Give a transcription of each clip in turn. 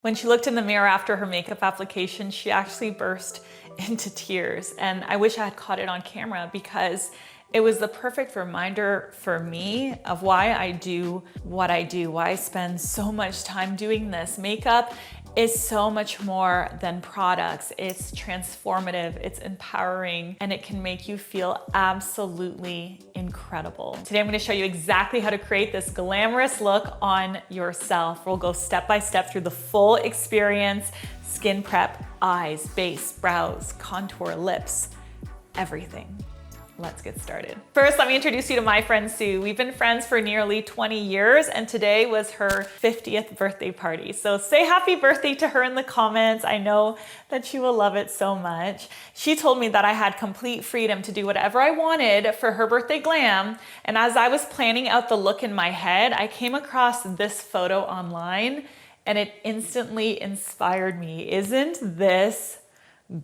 When she looked in the mirror after her makeup application, she actually burst into tears. And I wish I had caught it on camera because it was the perfect reminder for me of why I do what I do, why I spend so much time doing this. Makeup is so much more than products. It's transformative, it's empowering, and it can make you feel absolutely incredible. Today I'm gonna show you exactly how to create this glamorous look on yourself. We'll go step by step through the full experience: skin prep, eyes, base, brows, contour, lips, everything. Let's get started. First, let me introduce you to my friend Sue. We've been friends for nearly 20 years, and today was her 50th birthday party. So say happy birthday to her in the comments. I know that she will love it so much. She told me that I had complete freedom to do whatever I wanted for her birthday glam. And as I was planning out the look in my head, I came across this photo online and it instantly inspired me. Isn't this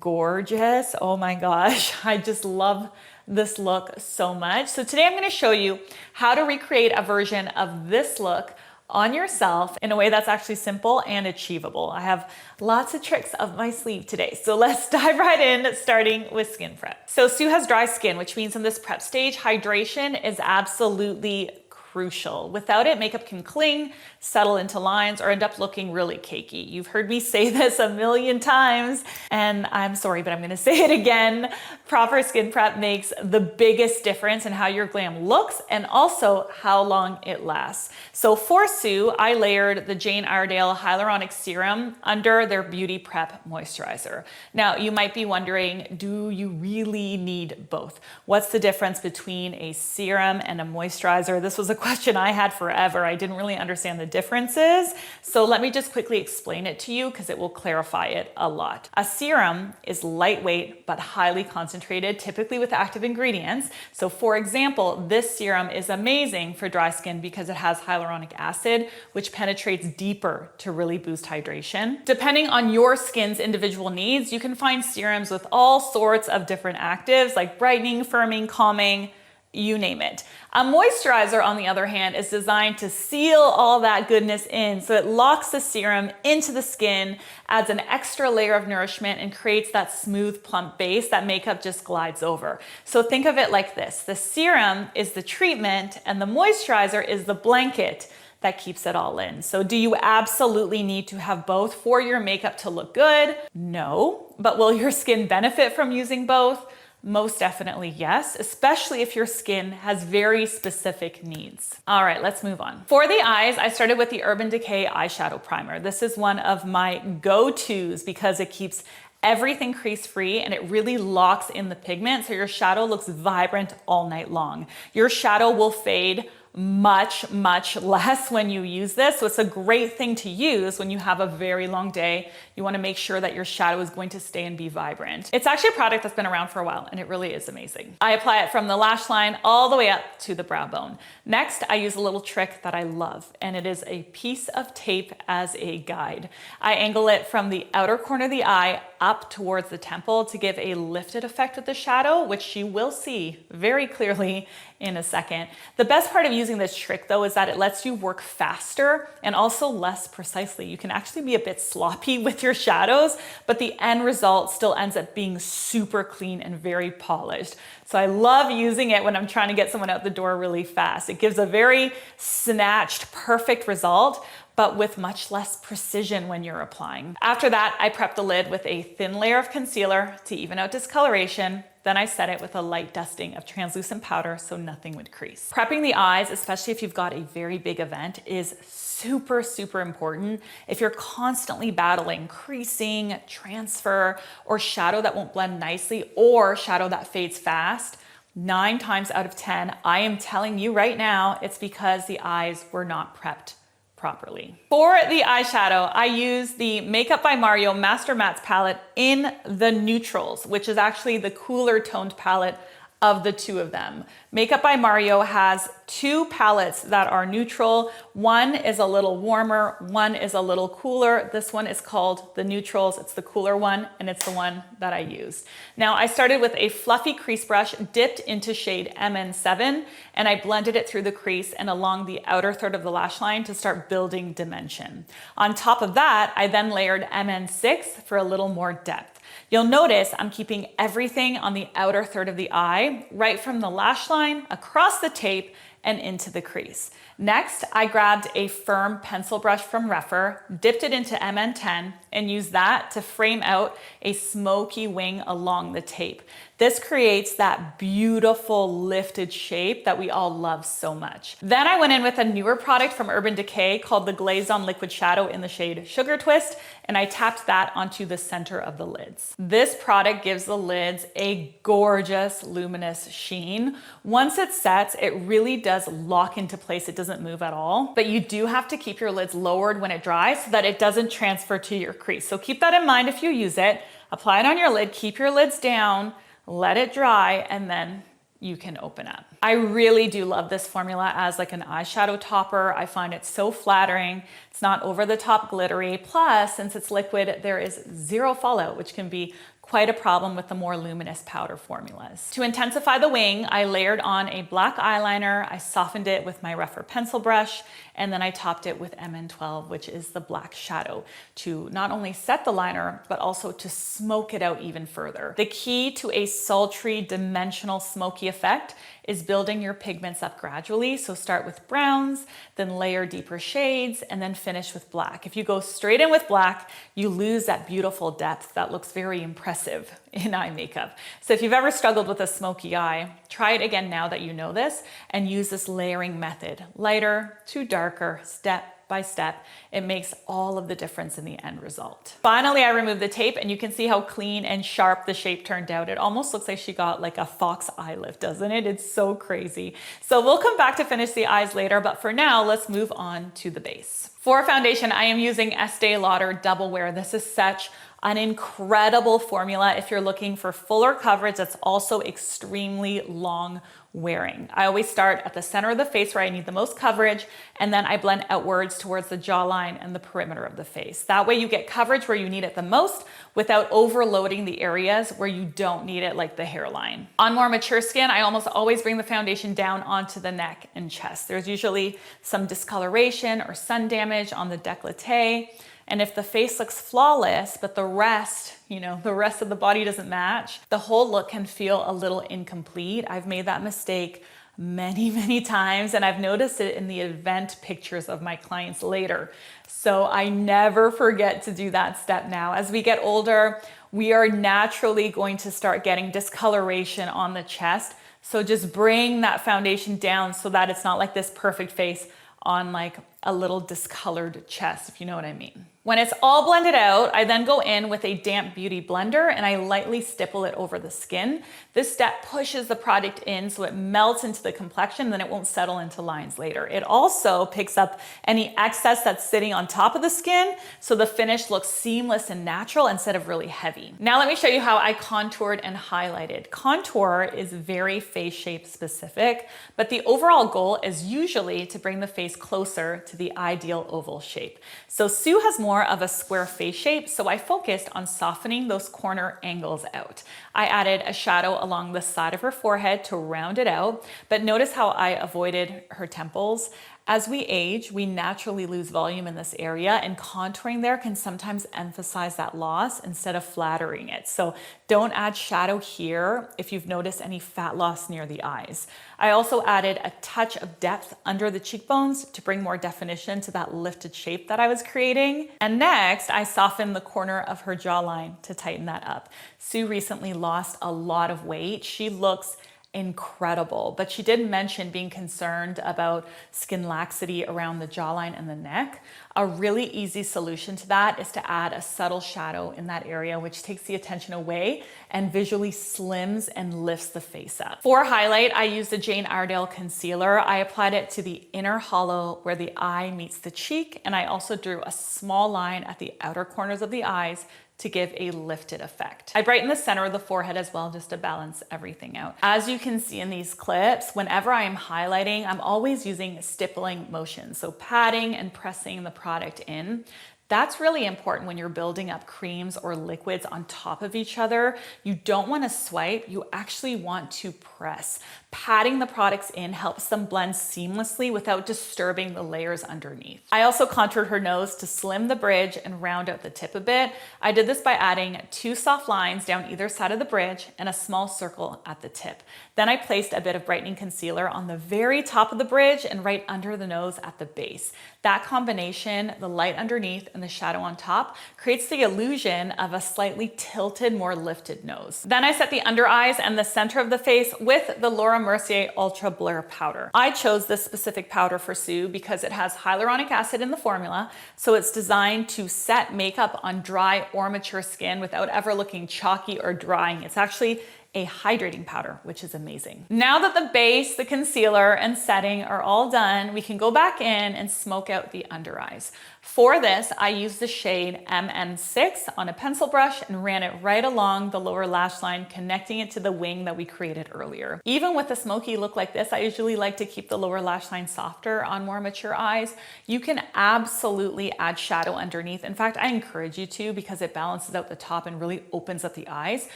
gorgeous? Oh my gosh, I just love this look so much. So today I'm going to show you how to recreate a version of this look on yourself in a way that's actually simple and achievable. I have lots of tricks up my sleeve today. So let's dive right in, starting with skin prep. So Sue has dry skin, which means in this prep stage, hydration is absolutely crucial. Without it, makeup can cling, settle into lines, or end up looking really cakey. You've heard me say this a million times, and I'm sorry, but I'm gonna say it again. Proper skin prep makes the biggest difference in how your glam looks and also how long it lasts. So for Sue, I layered the Jane Iredale Hyaluronic Serum under their Beauty Prep Moisturizer. Now, you might be wondering, do you really need both? What's the difference between a serum and a moisturizer? This was a question I had forever. I didn't really understand the differences. So let me just quickly explain it to you because it will clarify it a lot. A serum is lightweight but highly concentrated, typically with active ingredients. So for example, this serum is amazing for dry skin because it has hyaluronic acid, which penetrates deeper to really boost hydration. Depending on your skin's individual needs, you can find serums with all sorts of different actives like brightening, firming, calming, you name it. A moisturizer, on the other hand, is designed to seal all that goodness in. So it locks the serum into the skin, adds an extra layer of nourishment, and creates that smooth, plump base that makeup just glides over. So think of it like this. The serum is the treatment and the moisturizer is the blanket that keeps it all in. So do you absolutely need to have both for your makeup to look good? No. But will your skin benefit from using both? Most definitely yes, especially if your skin has very specific needs. All right, let's move on. For the eyes, I started with the Urban Decay eyeshadow primer. This is one of my go-tos because it keeps everything crease-free and it really locks in the pigment so your shadow looks vibrant all night long. Your shadow will fade much less when you use this. So it's a great thing to use when you have a very long day. You want to make sure that your shadow is going to stay and be vibrant. It's actually a product that's been around for a while and it really is amazing. I apply it from the lash line all the way up to the brow bone. Next, I use a little trick that I love, and it is a piece of tape as a guide. I angle it from the outer corner of the eye up towards the temple to give a lifted effect with the shadow, which you will see very clearly in a second. The best part of using this trick though is that it lets you work faster and also less precisely. You can actually be a bit sloppy with your shadows, but the end result still ends up being super clean and very polished. So I love using it when I'm trying to get someone out the door really fast. It gives a very snatched, perfect result, but with much less precision when you're applying. After that, I prep the lid with a thin layer of concealer to even out discoloration. Then I set it with a light dusting of translucent powder so nothing would crease. Prepping the eyes, especially if you've got a very big event, is super important. If you're constantly battling creasing, transfer, or shadow that won't blend nicely, or shadow that fades fast, 9 times out of 10, I am telling you right now, it's because the eyes were not prepped properly. For the eyeshadow, I use the Makeup by Mario Master Mattes palette in the neutrals, which is actually the cooler toned palette of the two of them. Makeup by Mario has two palettes that are neutral. One is a little warmer, one is a little cooler. This one is called the Neutrals. It's the cooler one, and it's the one that I used. Now, I started with a fluffy crease brush dipped into shade MN7, and I blended it through the crease and along the outer third of the lash line to start building dimension. On top of that, I then layered MN6 for a little more depth. You'll notice I'm keeping everything on the outer third of the eye, right from the lash line, across the tape, and into the crease. Next, I grabbed a firm pencil brush from Rephr, dipped it into MN10, and used that to frame out a smoky wing along the tape. This creates that beautiful lifted shape that we all love so much. Then I went in with a newer product from Urban Decay called the Glaze On Liquid Shadow in the shade Sugar Twist, and I tapped that onto the center of the lids. This product gives the lids a gorgeous luminous sheen. Once it sets, it really does lock into place. It doesn't move at all, but you do have to keep your lids lowered when it dries so that it doesn't transfer to your crease. So keep that in mind if you use it. Apply it on your lid, keep your lids down, let it dry, and then you can open up. I really do love this formula as like an eyeshadow topper. I find it so flattering. It's not over the top glittery. Plus, since it's liquid, there is zero fallout, which can be quite a problem with the more luminous powder formulas. To intensify the wing, I layered on a black eyeliner. I softened it with my Rephr pencil brush, and then I topped it with MN12, which is the black shadow, to not only set the liner, but also to smoke it out even further. The key to a sultry, dimensional, smoky effect is building your pigments up gradually. So start with browns, then layer deeper shades, and then finish with black. If you go straight in with black, you lose that beautiful depth that looks very impressive in eye makeup. So if you've ever struggled with a smoky eye, try it again now that you know this, and use this layering method. Lighter to darker, step by step. It makes all of the difference in the end result. Finally, I removed the tape, and you can see how clean and sharp the shape turned out. It almost looks like she got like a fox eye lift, doesn't it? It's so crazy. So we'll come back to finish the eyes later, but for now, let's move on to the base. For foundation, I am using Estee Lauder Double Wear. This is such an incredible formula if you're looking for fuller coverage that's also extremely long wearing. I always start at the center of the face where I need the most coverage, and then I blend outwards towards the jawline and the perimeter of the face. That way you get coverage where you need it the most without overloading the areas where you don't need it, like the hairline. On more mature skin, I almost always bring the foundation down onto the neck and chest. There's usually some discoloration or sun damage on the décolleté. And if the face looks flawless, but the rest of the body doesn't match, the whole look can feel a little incomplete. I've made that mistake many times, and I've noticed it in the event pictures of my clients later. So I never forget to do that step now. As we get older, we are naturally going to start getting discoloration on the chest. So just bring that foundation down so that it's not like this perfect face on like a little discolored chest, if you know what I mean. When it's all blended out, I then go in with a damp beauty blender and I lightly stipple it over the skin. This step pushes the product in so it melts into the complexion, then it won't settle into lines later. It also picks up any excess that's sitting on top of the skin, so the finish looks seamless and natural instead of really heavy. Now let me show you how I contoured and highlighted. Contour is very face shape specific, but the overall goal is usually to bring the face closer to the ideal oval shape. So Sue has more of a square face shape, so I focused on softening those corner angles out. I added a shadow along the side of her forehead to round it out, but notice how I avoided her temples. As we age, we naturally lose volume in this area, and contouring there can sometimes emphasize that loss instead of flattering it. So don't add shadow here if you've noticed any fat loss near the eyes. I also added a touch of depth under the cheekbones to bring more definition to that lifted shape that I was creating. And next, I softened the corner of her jawline to tighten that up. Sue recently lost a lot of weight. She looks incredible, but she did mention being concerned about skin laxity around the jawline and the neck. A really easy solution to that is to add a subtle shadow in that area, which takes the attention away and visually slims and lifts the face up. For highlight, I used a Jane Iredale concealer. I applied it to the inner hollow where the eye meets the cheek, and I also drew a small line at the outer corners of the eyes to give a lifted effect. I brighten the center of the forehead as well, just to balance everything out. As you can see in these clips, whenever I am highlighting, I'm always using stippling motions, so patting and pressing the product in. That's really important when you're building up creams or liquids on top of each other. You don't want to swipe, you actually want to press. Patting the products in helps them blend seamlessly without disturbing the layers underneath. I also contoured her nose to slim the bridge and round out the tip a bit. I did this by adding 2 soft lines down either side of the bridge and a small circle at the tip. Then I placed a bit of brightening concealer on the very top of the bridge and right under the nose at the base. That combination, the light underneath and the shadow on top, creates the illusion of a slightly tilted, more lifted nose. Then I set the under eyes and the center of the face with the Laura Mercier Ultra Blur powder. I chose this specific powder for Sue because it has hyaluronic acid in the formula, so it's designed to set makeup on dry or mature skin without ever looking chalky or drying. It's actually a hydrating powder, which is amazing. Now that the base, the concealer, and setting are all done, we can go back in and smoke out the under eyes. For this, I used the shade MN6 on a pencil brush and ran it right along the lower lash line, connecting it to the wing that we created earlier. Even with a smoky look like this, I usually like to keep the lower lash line softer on more mature eyes. You can absolutely add shadow underneath. In fact, I encourage you to, because it balances out the top and really opens up the eyes.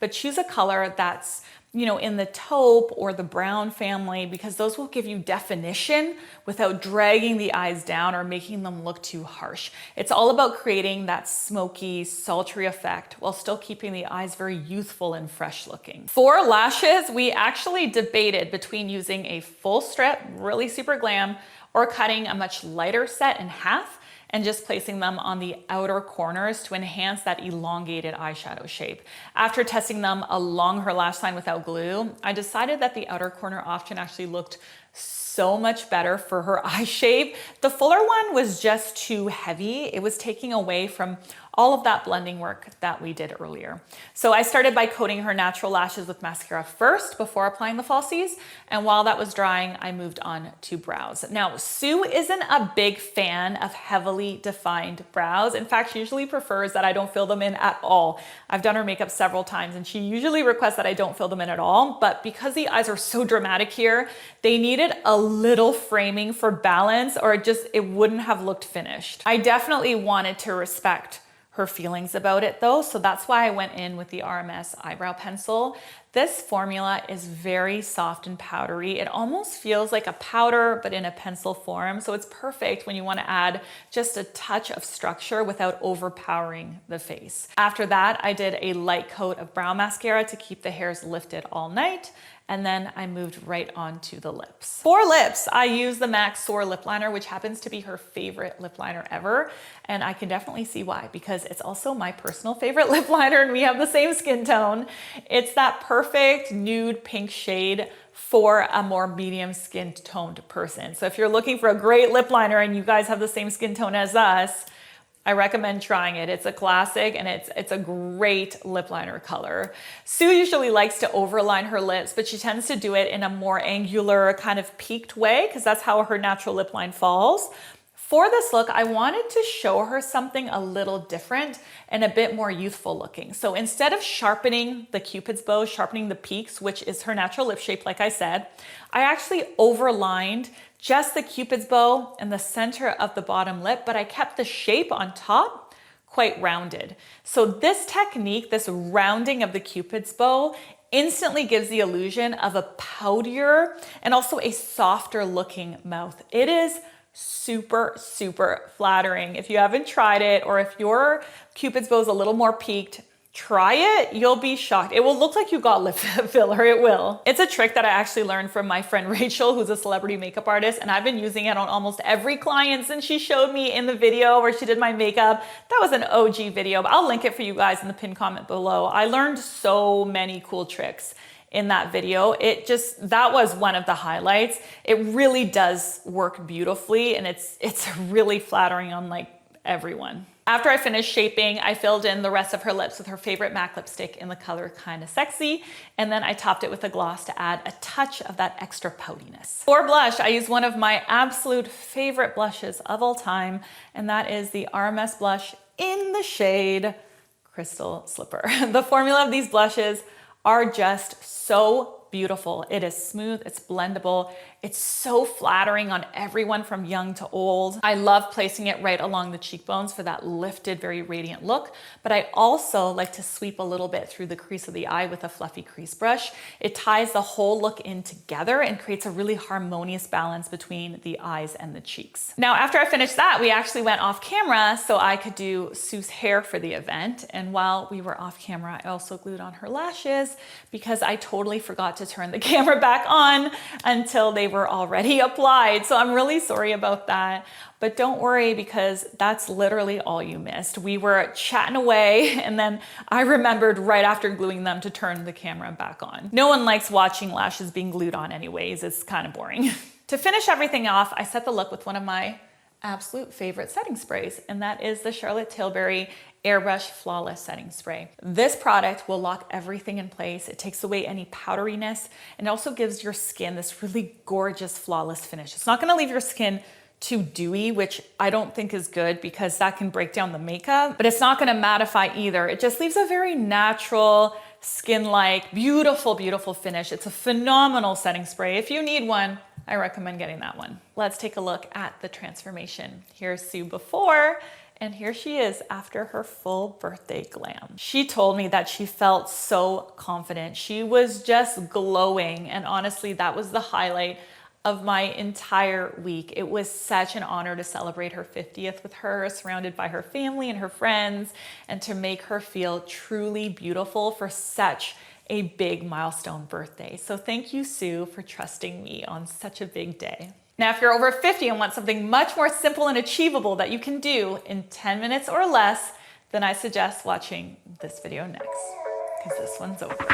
But choose a color that's, you know, in the taupe or the brown family, because those will give you definition without dragging the eyes down or making them look too harsh. It's all about creating that smoky, sultry effect while still keeping the eyes very youthful and fresh looking. For lashes, we actually debated between using a full strip, really super glam, or cutting a much lighter set in half and just placing them on the outer corners to enhance that elongated eyeshadow shape. After testing them along her lash line without glue, I decided that the outer corner option actually looked so much better for her eye shape. The fuller one was just too heavy. It was taking away from all of that blending work that we did earlier. So I started by coating her natural lashes with mascara first before applying the falsies. And while that was drying, I moved on to brows. Now, Sue isn't a big fan of heavily defined brows. In fact, she usually prefers that I don't fill them in at all. I've done her makeup several times and she usually requests that I don't fill them in at all. But because the eyes are so dramatic here, they needed a little framing for balance or it wouldn't have looked finished. I definitely wanted to respect her feelings about it though, so that's why I went in with the RMS eyebrow pencil. This formula is very soft and powdery. It almost feels like a powder, but in a pencil form. So it's perfect when you want to add just a touch of structure without overpowering the face. After that, I did a light coat of brow mascara to keep the hairs lifted all night. And then I moved right on to the lips. For lips, I use the MAC Soar lip liner, which happens to be her favorite lip liner ever. And I can definitely see why, because it's also my personal favorite lip liner and we have the same skin tone. It's that perfect nude pink shade for a more medium skin toned person. So if you're looking for a great lip liner and you guys have the same skin tone as us, I recommend trying it. It's a classic and it's a great lip liner color. Sue usually likes to overline her lips, but she tends to do it in a more angular kind of peaked way because that's how her natural lip line falls. For this look, I wanted to show her something a little different and a bit more youthful looking. So instead of sharpening the Cupid's bow, sharpening the peaks, which is her natural lip shape, like I said, I actually overlined just the Cupid's bow and the center of the bottom lip, but I kept the shape on top quite rounded. So this technique, this rounding of the Cupid's bow, instantly gives the illusion of a poutier and also a softer looking mouth. It is super, super flattering. If you haven't tried it, or if your Cupid's bow is a little more peaked, try it. You'll be shocked. It will look like you got lip filler. It will. It's a trick that I actually learned from my friend Rachel, who's a celebrity makeup artist, and I've been using it on almost every client since she showed me in the video where she did my makeup. That was an OG video, but I'll link it for you guys in the pinned comment below. I learned so many cool tricks in that video. That was one of the highlights. It really does work beautifully and it's really flattering on like everyone. After I finished shaping, I filled in the rest of her lips with her favorite MAC lipstick in the color Kinda Sexy, and then I topped it with a gloss to add a touch of that extra poutiness. For blush, I used one of my absolute favorite blushes of all time, and that is the RMS blush in the shade crystal slipper. The formula of these blushes are just so beautiful. It is smooth, it's blendable, it's so flattering on everyone from young to old. I love placing it right along the cheekbones for that lifted, very radiant look, but I also like to sweep a little bit through the crease of the eye with a fluffy crease brush. It ties the whole look in together and creates a really harmonious balance between the eyes and the cheeks. Now, after I finished that, we actually went off camera so I could do Sue's hair for the event. And while we were off camera, I also glued on her lashes because I totally forgot to turn the camera back on until they were already applied. So I'm really sorry about that. But don't worry, because that's literally all you missed. We were chatting away, and then I remembered right after gluing them to turn the camera back on. No one likes watching lashes being glued on anyways. It's kind of boring. To finish everything off, I set the look with one of my absolute favorite setting sprays, and that is the Charlotte Tilbury Airbrush Flawless Setting Spray. This product will lock everything in place. It takes away any powderiness and also gives your skin this really gorgeous, flawless finish. It's not gonna leave your skin too dewy, which I don't think is good because that can break down the makeup, but it's not gonna mattify either. It just leaves a very natural, skin-like, beautiful, beautiful finish. It's a phenomenal setting spray. If you need one, I recommend getting that one. Let's take a look at the transformation. Here's Sue before, and here she is after her full birthday glam. She told me that she felt so confident. She was just glowing, and honestly, that was the highlight of my entire week. It was such an honor to celebrate her 50th with her, surrounded by her family and her friends, and to make her feel truly beautiful for such a big milestone birthday. So thank you, Sue, for trusting me on such a big day. Now, if you're over 50 and want something much more simple and achievable that you can do in 10 minutes or less, then I suggest watching this video next, because this one's over.